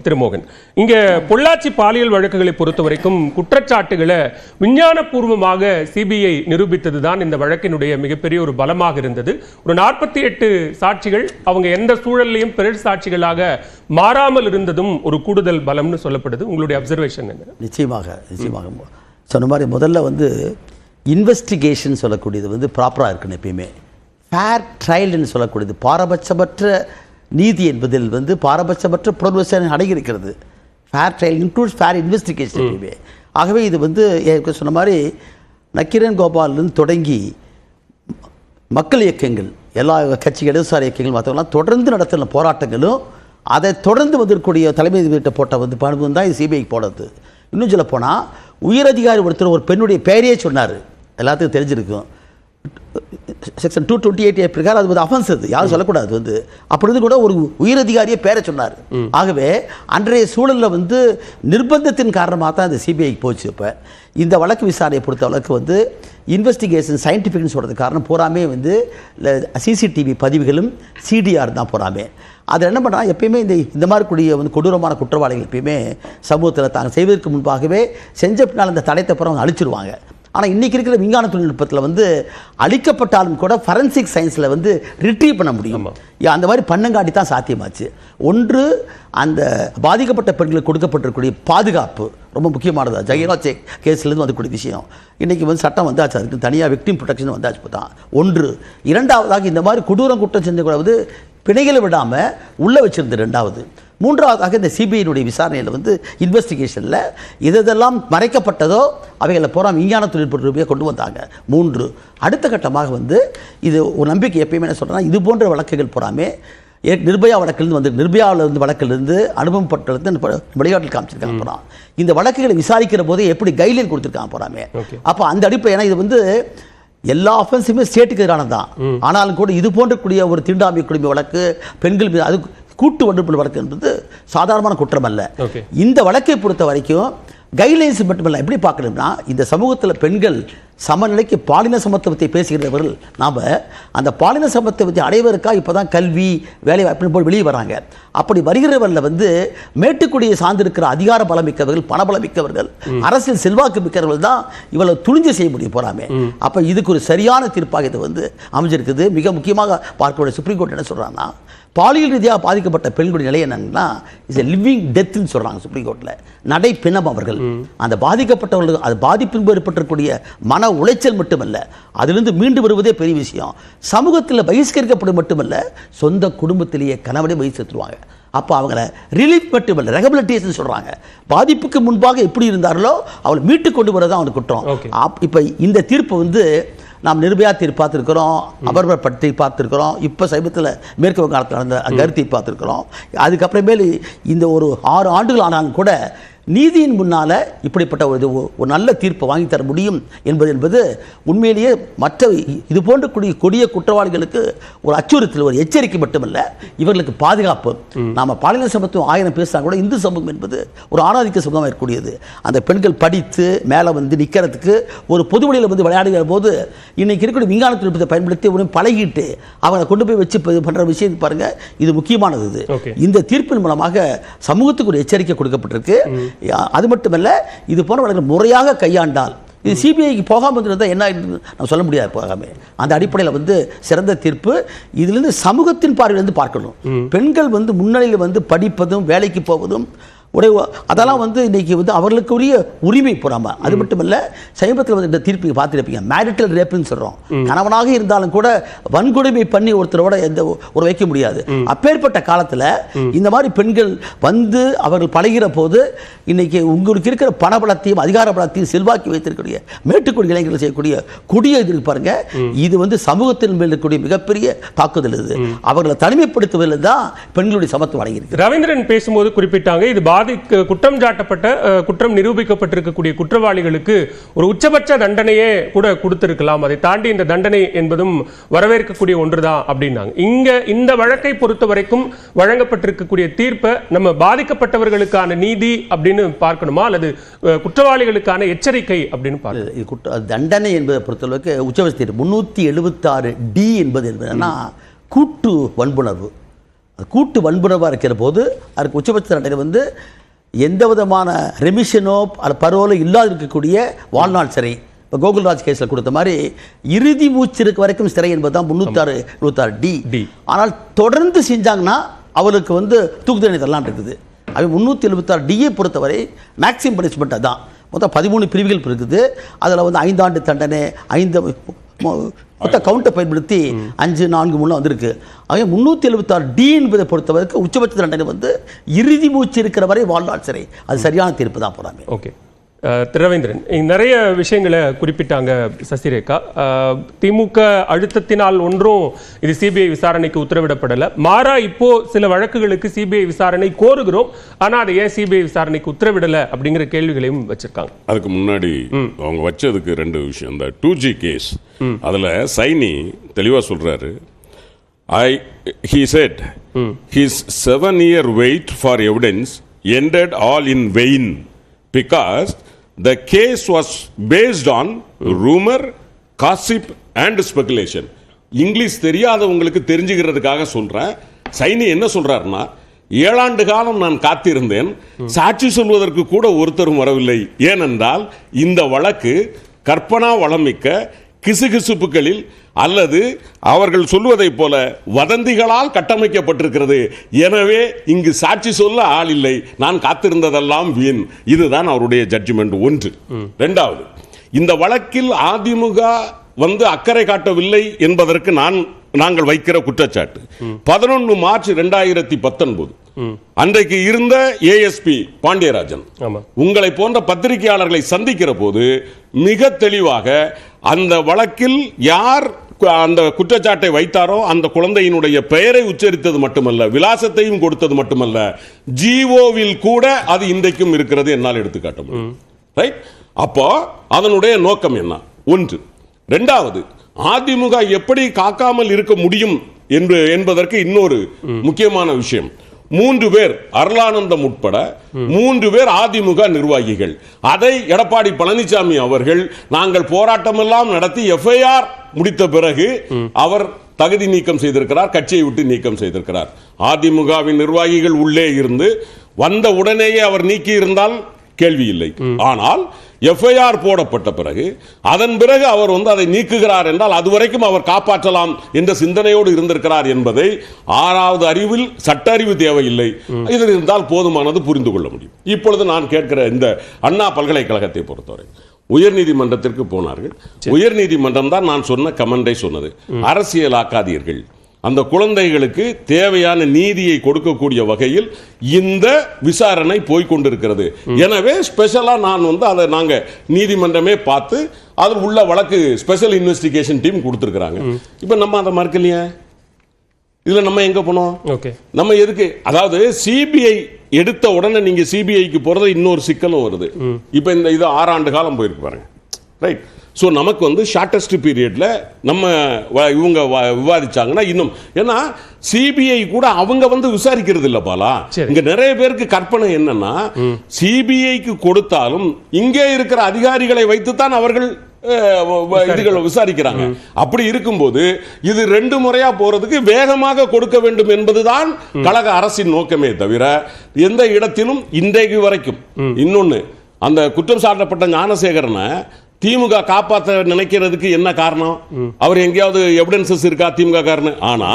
திருமோகன், இங்க பொள்ளாச்சி பாலியல் வழக்குகளை பொறுத்த வரைக்கும் குற்றச்சாட்டுகளை விஞ்ஞானபூர்வமாக சிபிஐ நிரூபித்ததுதான் இந்த வழக்கினுடைய மிகப்பெரிய ஒரு பலமாக இருந்தது. ஒரு 48 சாட்சிகள் அவங்க எந்த சூழலையும் பிறர் சாட்சிகளாக மாறாமல் இருந்ததும் ஒரு கூடுதல் பலம்னு சொல்லப்படுது. உங்களுடைய அப்சர்வேஷன் என்ன? நிச்சயமாக சொன்ன மாதிரி முதல்ல இன்வெஸ்டிகேஷன் சொல்லக்கூடியது ப்ராப்பராக இருக்கணும். எப்பயுமே ஃபேர் ட்ரையல்னு சொல்லக்கூடியது பாரபட்சமற்ற நீதி என்பதில் பாரபட்சமற்ற புலன் விசாரணை அடங்கியிருக்கிறது. Fair trial includes fair investigation எப்பயுமே. ஆகவே இது சொன்ன மாதிரி நக்கீரன் கோபாலிலிருந்து தொடங்கி மக்கள் இயக்கங்கள், எல்லா கட்சி இடதுசாரி இயக்கங்கள் மற்றவங்களாம் தொடர்ந்து நடத்தின போராட்டங்களும் அதை தொடர்ந்து வந்திருக்கக்கூடிய தலைமை வீட்டை போட்ட பணம் தான் இது சிபிஐக்கு போனது. இன்னும் சொல்ல போனால் உயரதிகாரி ஒருத்தர் ஒரு பெண்ணுடைய பெயரையே சொன்னார், எல்லாத்துக்கும் தெரிஞ்சிருக்கும். செக்ஷன் 228 பிரகாரம் அது அஃபென்ஸ், அது யாரும் சொல்லக்கூடாது. அப்படி கூட ஒரு உயரதிகாரியை பேரை சொன்னார். ஆகவே அன்றைய சூழலில் நிர்பந்தத்தின் காரணமாக தான் இந்த சிபிஐக்கு போச்சு. இப்போ இந்த வழக்கு விசாரணையை பொறுத்த வழக்கு இன்வெஸ்டிகேஷன் சயின்டிஃபிக்னு சொல்கிறது காரணம் பூராமே சிசிடிவி பதிவுகளும் சிடிஆர் தான் பூராமே. அதில் என்ன பண்ணால் எப்பயுமே இந்த மாதிரி கூடிய கொடூரமான குற்றவாளிகள் எப்பயுமே சமூகத்தில் தாங்க செய்வதற்கு முன்பாகவே செஞ்ச பின்னால் அந்த தடயத்தை பிறகு அழிச்சிருவாங்க. ஆனால் இன்றைக்கி இருக்கிற விஞ்ஞான தொழில்நுட்பத்தில் அழிக்கப்பட்டாலும் கூட ஃபரன்சிக் சயின்ஸில் ரிட்ரீவ் பண்ண முடியும். அந்த மாதிரி பண்ணங்காட்டி தான் சாத்தியமாச்சு. ஒன்று, அந்த பாதிக்கப்பட்ட பெண்களுக்கு கொடுக்கப்பட்டிருக்கக்கூடிய பாதுகாப்பு ரொம்ப முக்கியமானது. ஜெயலலிதா கேஸ்லேருந்து வரக்கூடிய விஷயம் இன்றைக்கி சட்டம் வந்தாச்சு, அதுக்கு தனியாக விக்டிம் ப்ரொடெக்ஷன் வந்தாச்சு தான் ஒன்று. இரண்டாவதாக இந்த மாதிரி கொடூரம் குற்றம் செஞ்சக்கூடாது பிணைகளை விடாமல் உள்ளே வச்சுருந்து. ரெண்டாவது, மூன்றாவதாக இந்த சிபிஐனுடைய விசாரணையில் இன்வெஸ்டிகேஷனில் இதெல்லாம் மறைக்கப்பட்டதோ அவைகளை பூரா விஞ்ஞான தொழில்நுட்ப ரூபாய் கொண்டு வந்தாங்க. மூன்று, அடுத்த கட்டமாக இது ஒரு நம்பிக்கை எப்பயுமே என்ன சொல்கிறேன்னா, இது போன்ற வழக்குகள் பூராமே நிர்பயா வழக்கிலிருந்து நிர்பயாவிலிருந்து வழக்கிலிருந்து அனுபவம் பட்டிருந்து வெளிநாட்டில் காமிச்சிருக்காங்க. அப்புறம் இந்த வழக்குகளை விசாரிக்கிற போதே எப்படி கைட்லைன் கொடுத்துருக்காங்க போறாமே. அப்போ அந்த அடிப்படை, ஏன்னா இது எல்லா அஃபென்ஸுமே ஸ்டேட்டுக்கு எதிரானது தான். ஆனாலும் கூட இது போன்றக்கூடிய ஒரு தீண்டாமை குடிமை வழக்கு, பெண்கள் மீது அது கூட்டு வன்புணர்வு வழக்கு என்பது சாதாரணமான குற்றம் அல்ல. இந்த வழக்கை பொறுத்த வரைக்கும் கைட்லைன்ஸ் மட்டுமல்ல, எப்படி பார்க்கணும்னா இந்த சமூகத்தில் பெண்கள் சமநிலைக்கு பாலின சமத்துவத்தை பேசுகிறவர்கள் நாம் அந்த பாலின சமத்துவத்தை அடைவதற்காக இப்போ தான் கல்வி வேலை வாய்ப்புன்னு போய் வெளியே வராங்க. அப்படி வருகிறவரில் மேட்டுக்குடியை சார்ந்திருக்கிற அதிகார பலம் மிக்கவர்கள், பணபலம் மிக்கவர்கள், அரசியல் செல்வாக்கு மிக்கவர்கள் தான் இவ்வளவு துணிஞ்சு செய்ய முடியும் போறாமே. அப்போ இதுக்கு ஒரு சரியான தீர்ப்பாக இது அமைஞ்சிருக்குது. மிக முக்கியமாக பார்க்கக்கூடிய சுப்ரீம் கோர்ட் என்ன சொல்கிறாங்கன்னா, பாலியல் ரீதியாக பாதிக்கப்பட்ட பெண்களுடைய நிலை என்னன்னா இஸ் எ லிவிங் டெத்னு சொல்கிறாங்க சுப்ரீம் கோர்ட்டில். நடை பிணம் அவர்கள். அந்த பாதிக்கப்பட்டவர்களுக்கு அது பாதிப்பின் ஏற்பட்டிருக்கக்கூடிய மன உளைச்சல் மட்டுமல்ல, அதிலிருந்து மீண்டு வருவதே பெரிய விஷயம். சமூகத்தில் பகிஷ்கரிக்கப்படும் மட்டுமல்ல, சொந்த குடும்பத்திலேயே கணவனே பகிஷ்கரித்துருவாங்க. அப்போ அவங்கள ரிலீஃப் மட்டுமல்ல, ரெஹபிலிட்டேஷன் சொல்கிறாங்க. பாதிப்புக்கு முன்பாக எப்படி இருந்தார்களோ அவளை மீட்டு கொண்டு வரதான் அவனுக்கு குற்றம். இப்போ இந்த தீர்ப்பு நாம் நிர்பயா தீர்ப்பு பார்த்துருக்கிறோம், அபர்வர் பற்றி பார்த்துருக்கிறோம், இப்போ சமீபத்தில் மேற்கு வங்காளத்தில் நடந்த கருத்தை பார்த்துருக்கிறோம். அதுக்கப்புறமேலு இந்த ஒரு 6 ஆண்டுகள் ஆனாலும் கூட நீதியின் முன்னால் இப்படிப்பட்ட ஒரு நல்ல தீர்ப்பை வாங்கி தர முடியும் என்பது உண்மையிலேயே மற்ற இது போன்ற கொடிய குற்றவாளிகளுக்கு ஒரு அச்சுறுத்தல், ஒரு எச்சரிக்கை மட்டுமல்ல, இவர்களுக்கு பாதுகாப்பு. நாம் பாலின சமத்துவம் 1000 பேசினா கூட இந்து சமூகம் என்பது ஒரு ஆணாதிக்க சமூகமாக இருக்கக்கூடியது. அந்த பெண்கள் படித்து மேலே நிற்கிறதுக்கு ஒரு பொது வழியில் விளையாடுகிற போது இன்னைக்கு இருக்கக்கூடிய விஞ்ஞான தொழில்நுட்பத்தை பயன்படுத்தி பழகிட்டு அவங்களை கொண்டு போய் வச்சு பண்ணுற விஷயம் பாருங்க, இது முக்கியமானது. இந்த தீர்ப்பின் மூலமாக சமூகத்துக்கு ஒரு எச்சரிக்கை கொடுக்கப்பட்டிருக்கு. அது மட்டுமல்ல, இது போன்ற வழக்குகள் முறையாக கையாண்டால் இது சிபிஐக்கு போகாமல் இருந்தால் என்ன நம்ம சொல்ல முடியாது. போகாமல் அந்த அடிப்படையில் சிறந்த தீர்ப்பு. இதிலிருந்து சமூகத்தின் பார்வையிலிருந்து பார்க்கணும். பெண்கள் முன்னணியில் படிப்பதும் வேலைக்கு போவதும் அதெல்லாம் இன்னைக்கு அவர்களுக்குரிய உரிமை போறாமல். அது மட்டுமல்ல, சமீபத்தில் இந்த தீர்ப்பு பார்த்துருப்பீங்க, மேரிட்டல் ரேப்னு சொல்கிறோம். கணவனாக இருந்தாலும் கூட வன்கொடுமை பண்ணி ஒருத்தரோட ஒரு வைக்க முடியாது. அப்பேற்பட்ட காலத்தில் இந்த மாதிரி பெண்கள் அவர்கள் பழகிற போது இன்னைக்கு உங்களுக்கு இருக்கிற பணபலத்தையும் அதிகார பலத்தையும் செல்வாக்கி வைத்திருக்கக்கூடிய மேட்டுக்குடி இளைஞர்கள் செய்யக்கூடிய கொடிய இது பாருங்க, இது சமூகத்தின் மேல் இருக்கக்கூடிய மிகப்பெரிய தாக்குதல். இது அவர்களை தனிமைப்படுத்துவதில் தான் பெண்களுடைய சமத்துவம் அடங்கியிருக்கு. ரவீந்திரன் பேசும்போது குறிப்பிட்டாங்க, இது குற்றம் சாட்டப்பட்ட குற்றம் நிரூபிக்கப்பட்டிருக்கக்கூடிய குற்றவாளிகளுக்கு ஒரு உச்சபட்ச தண்டனையே கூட கொடுத்திருக்கலாம். அதை தாண்டி இந்த தண்டனை என்பதும் வரவேற்கக்கூடிய ஒன்றுதான் அப்படின்னாங்க. இந்த வழக்கை பொறுத்த வரைக்கும் வழங்கப்பட்டிருக்கக்கூடிய தீர்ப்பை நம்ம பாதிக்கப்பட்டவர்களுக்கான நீதி அப்படின்னு பார்க்கணுமா, அல்லது குற்றவாளிகளுக்கான எச்சரிக்கை அப்படின்னு பார்க்கணும்? தண்டனை என்பதை பொறுத்தளவுக்கு உச்சபட்ச தீர்ப்பு 376D என்பது என்னன்னா கூட்டு வன்புணர்வு. கூட்டு வன்புணர்வாக இருக்கிற போது அதுக்கு உச்சபட்ச தண்டனை வந்து எந்த விதமான ரெமிஷனோ அல்ல பரோலோ இல்லாத இருக்கக்கூடிய வாழ்நாள் சிறை. இப்போ கோகுல்ராஜ் கேஸில் கொடுத்த மாதிரி இறுதி மூச்சு இருக்க வரைக்கும் சிறை என்பது தான் 366D. ஆனால் தொடர்ந்து செஞ்சாங்கன்னா அவருக்கு வந்து தூக்கு தண்டனை தரலாம் இருக்குது. அது 376Dயை பொறுத்தவரை மேக்ஸிமம் பனிஷ்மெண்ட் அதான். மொத்தம் 13 பிரிவுகள் இருக்குது. அதில் வந்து 5 ஆண்டு தண்டனை, 5 மொத்த கவுண்டை பயன்படுத்தி 5, 4, 3 வந்திருக்கு. ஆக 376D என்பதை பொறுத்தவரைக்கும் உச்சபட்ச தண்டனை வந்து இறுதி மூச்சு இருக்கிற வரை வாழ்நாள் சிறை. அது சரியான தீர்ப்பு தான் போகிறாங்க. ஓகே ரவீந்திரன், நிறைய விஷயங்களை குறிப்பிட்டாங்க சசிரேகா. திமுக அழுத்தத்தினால் ஒன்றும் இது சிபிஐ விசாரணைக்கு உத்தரவிடப்படலை. மாறா இப்போ சில வழக்குகளுக்கு சிபிஐ விசாரணை கோருகிறோம், ஆனா அதை ஏன் சிபிஐ விசாரணைக்கு உத்தரவிடலை அப்படிங்கிற கேள்விகளையும் வச்சிருக்காங்க. அதுக்கு முன்னாடி அவங்க வச்சதுக்கு 2 விஷயம். இந்த 2G கேஸ் அதுல சைனி தெளிவா சொல்றாரு. He said his 7-year wait for evidence ended all in vain because the case was based on rumor, gossip and speculation. English தெரியாதவங்களுக்கு தெரிஞ்சுக்கிறதுக்காக சொல்றேன். சைனி என்ன சொல்றாருன்னா, 7 ஆண்டு காலம் நான் காத்திருந்தேன், சாட்சி சொல்வதற்கு கூட ஒருத்தரும் வரவில்லை. ஏனென்றால் இந்த வழக்கு கற்பனா வளமிக்க கிசுகிசுப்புகளில் அல்லது அவர்கள் சொல்வதை போல வதந்திகளால் கட்டமைக்கப்பட்டிருக்கிறது. எனவே இங்கு சாட்சி சொல்ல ஆள் இல்லை, நான் காத்திருந்ததெல்லாம் வீண். இதுதான் அவருடைய ஜட்ஜ்மெண்ட். 1. 2வது, இந்த வழக்கில் அதிமுக வந்து அக்கறை காட்டவில்லை என்பதற்கு நாங்கள் வைக்கிற குற்றச்சாட்டு 11 மார்ச் 2019 அன்றைக்கு இருந்த ஏஎஸ்பி பாண்டியராஜன் உங்களை போன்ற பத்திரிகையாளர்களை சந்திக்கிற போது மிக தெளிவாக அந்த வழக்கில் யார் அந்த குற்றச்சாட்டை வைத்தாரோ அந்த குழந்தையினுடைய பெயரை உச்சரித்தது மட்டுமல்ல, விலாசத்தையும் கொடுத்தது மட்டுமல்ல, ஜிஓவில் கூட அது இன்றைக்கும் இருக்கிறது என்னால் எடுத்துக்காட்ட முடியும். ரைட்? அப்போ அதனுடைய நோக்கம் என்ன? 1. 2வது, அதிமுக எப்படி காக்காமல் இருக்க முடியும் என்பதற்கு இன்னொரு முக்கியமான விஷயம். 3 பேர் அருளானந்தம் உட்பட 3 பேர் அதிமுக நிர்வாகிகள். அதை எடப்பாடி பழனிசாமி அவர்கள் நாங்கள் போராட்டமெல்லாம் நடத்தி எஃப்ஐஆர் முடித்த பிறகு அவர் தகுதி நீக்கம் செய்திருக்கிறார், கட்சியை விட்டு நீக்கம் செய்திருக்கிறார். அதிமுகவின் நிர்வாகிகள் உள்ளே இருந்து வந்த உடனேயே அவர் நீக்கி இருந்தால் கேள்வி இல்லை. ஆனால் எஃப்ஐஆர் போடப்பட்ட பிறகு அதன் பிறகு அவர் வந்து அதை நீக்குகிறார் என்றால் அதுவரைக்கும் அவர் காப்பாற்றலாம் என்ற சிந்தனையோடு இருந்திருக்கிறார் என்பதை 6வது அறிவில் சட்ட அறிவு தேவையில்லை, இதில் இருந்தால் போதுமானது புரிந்து கொள்ள முடியும். இப்பொழுது நான் கேட்கிற இந்த அண்ணா பல்கலைக்கழகத்தை பொறுத்தவரை உயர்நீதிமன்றத்திற்கு போனார்கள். உயர்நீதிமன்றம் தான் நான் சொன்ன கமெண்டை சொன்னது, அரசியலாக்காதீர்கள், அந்த குழந்தைகளுக்கு தேவையான நீதியை கொடுக்கக்கூடிய வகையில் இந்த விசாரணை போய்கொண்டிருக்கிறது. எனவே ஸ்பெஷலா நான் வந்து அதை நாங்க நீதிமன்றமே பார்த்து அதில் உள்ள வழக்கு ஸ்பெஷல் இன்வெஸ்டிகேஷன் டீம் கொடுத்திருக்கிறாங்க. இப்ப நம்ம அதை மறுக்கலையே, இதுல நம்ம எங்க போனோம்? நம்ம எதுக்கு? அதாவது சிபிஐ எடுத்த உடனே நீங்க சிபிஐக்கு போறது இன்னொரு சிக்கலும் வருது. இப்ப இந்த இது 6 ஆண்டு காலம் போயிருக்கு பாருங்க. ரைட்? ஸோ நமக்கு வந்து ஷார்டஸ்ட் பீரியட்ல நம்ம இவங்க விவாதிச்சாங்கன்னா இன்னும், ஏன்னா சிபிஐ கூட அவங்க வந்து விசாரிக்கிறது இல்ல பாலா. இங்க நிறைய பேருக்கு கற்பனை என்னன்னா, சிபிஐக்கு கொடுத்தாலும் இங்கே இருக்கிற அதிகாரிகளை வைத்துத்தான் அவர்கள் விசாரிக்கிறாங்க. அப்படி இருக்கும்போது இது 2 முறையா போறதுக்கு வேகமாக கொடுக்க வேண்டும் என்பதுதான் கழக அரசின் நோக்கமே தவிர எந்த இடத்திலும் இன்றைக்கு வரைக்கும். இன்னொன்னு, அந்த குற்றம் சாட்டப்பட்ட ஞானசேகரனை திமுக காப்பாற்ற நினைக்கிறதுக்கு என்ன காரணம்? அவர் எங்கேயாவது எவிடன்சஸ் இருக்கா திமுக காரணம்? ஆனா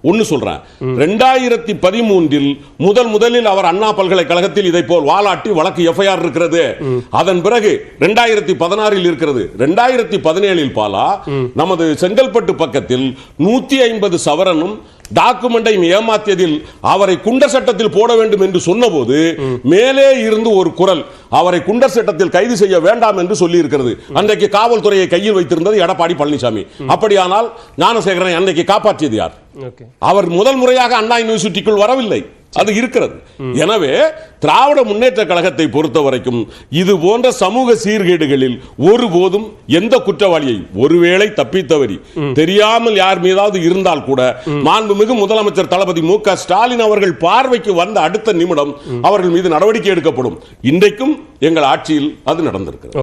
ஒன்னு சொல்றேன், 2013 முதலில் அவர் அண்ணா பல்கலைக்கழகத்தில் இதை போல் வாலாட்டி வழக்கு எஃப்ஐஆர் இருக்கிறது. அதன் பிறகு 2016 இருக்கிறது. 2017 பாலா நமது செங்கல்பட்டு பக்கத்தில் 150 சவரனும் டாக்குமெண்டையும் ஏமாத்தியதில் அவரை குண்டர் சட்டத்தில் போட வேண்டும் என்று சொன்னபோது மேலே இருந்து ஒரு குரல் அவரை குண்டர் சட்டத்தில் கைது செய்ய வேண்டாம் என்று சொல்லி இருக்கிறது. அன்றைக்கு காவல்துறையை கையில் வைத்திருந்தது எடப்பாடி பழனிசாமி. அப்படியானால் ஞானசேகரனை அன்றைக்கு காப்பாற்றியது யார்? அவர் முதல் முறையாக அண்ணா யூனிவர்சிட்டிக்குள் வரவில்லை, அது இருக்கிறது. எனவே திராவிட முன்னேற்ற கழகத்தை பொறுத்த வரைக்கும் இது போன்ற சமூக சீர்கேடுகளில் ஒருபோதும் எந்த குற்றவாளியை ஒருவேளை தப்பித்தவரி தெரியாமல் யார் மீதாவது இருந்தால் கூட மாண்புமிகு முதலமைச்சர் தளபதி மு.க. ஸ்டாலின் அவர்கள் பார்வைக்கு வந்த அடுத்த நிமிடம் அவர்கள் மீது நடவடிக்கை எடுக்கப்படும். இன்றைக்கும் எங்கள் ஆட்சியில் அது நடந்திருக்கிறது.